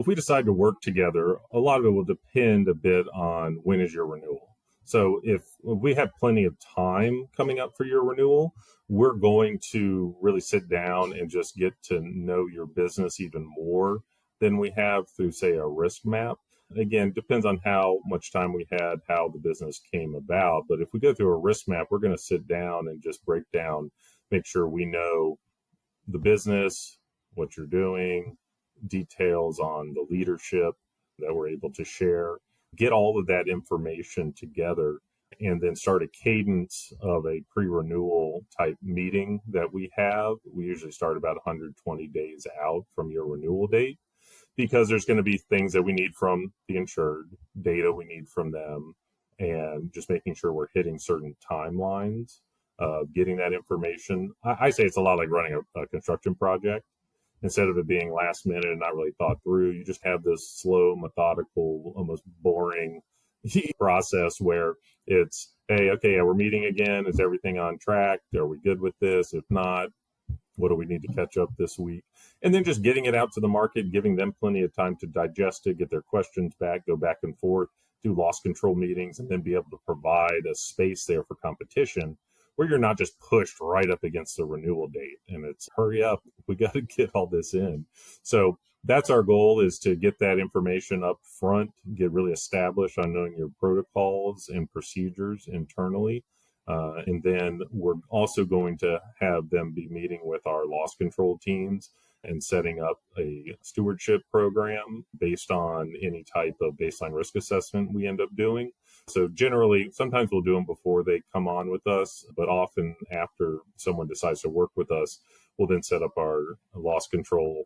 If we decide to work together, a lot of it will depend a bit on when is your renewal. So if we have plenty of time coming up for your renewal, we're going to really sit down and just get to know your business even more than we have through, say, a risk map. Again, depends on how much time we had, how the business came about. But if we go through a risk map, we're going to sit down and just break down, make sure we know the business, what you're doing, details on the leadership that we're able to share, get all of that information together, and then start a cadence of a pre-renewal type meeting that we have. We usually start about 120 days out from your renewal date because there's going to be things that we need from the insured, data we need from them, and just making sure we're hitting certain timelines of getting that information. I say it's a lot like running a construction project. Instead of it being last minute and not really thought through, you just have this slow, methodical, almost boring process where it's, hey, okay, we're meeting again. Is everything on track? Are we good with this? If not, what do we need to catch up this week? And then just getting it out to the market, giving them plenty of time to digest it, get their questions back, go back and forth, do loss control meetings, and then be able to provide a space there for competition where you're not just pushed right up against the renewal date and it's hurry up, we got to get all this in. So that's our goal, is to get that information up front, get really established on knowing your protocols and procedures internally. And then we're also going to have them be meeting with our loss control teams and setting up a stewardship program based on any type of baseline risk assessment we end up doing. So generally, sometimes we'll do them before they come on with us, but often after someone decides to work with us, we'll then set up our loss control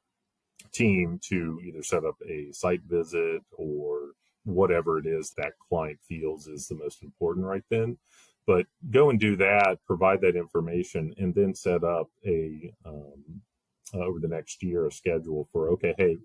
team to either set up a site visit or whatever it is that client feels is the most important right then. But go and do that, provide that information, and then set up over the next year a schedule for, okay, hey,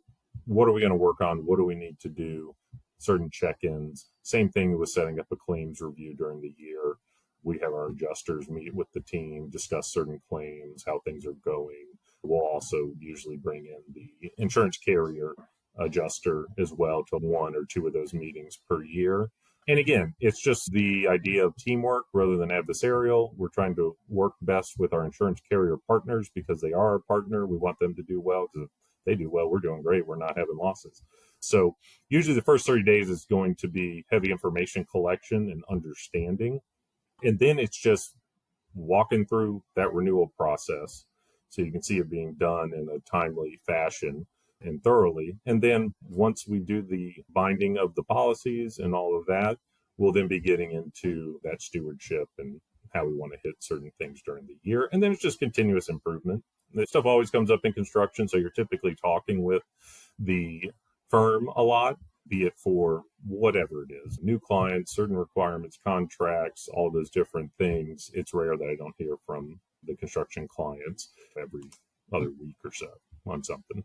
what are we going to work on? What do we need to do? Certain check-ins. Same thing with setting up a claims review during the year. We have our adjusters meet with the team, discuss certain claims, how things are going. We'll also usually bring in the insurance carrier adjuster as well to one or two of those meetings per year. And again, it's just the idea of teamwork rather than adversarial. We're trying to work best with our insurance carrier partners because they are our partner. We want them to do well, because if they do well, we're doing great. We're not having losses. So usually the first 30 days is going to be heavy information collection and understanding. And then it's just walking through that renewal process so you can see it being done in a timely fashion and thoroughly. And then once we do the binding of the policies and all of that, we'll then be getting into that stewardship and how we want to hit certain things during the year. And then it's just continuous improvement. This stuff always comes up in construction, so you're typically talking with the firm a lot, be it for whatever it is, new clients, certain requirements, contracts, all those different things. It's rare that I don't hear from the construction clients every other week or so on something.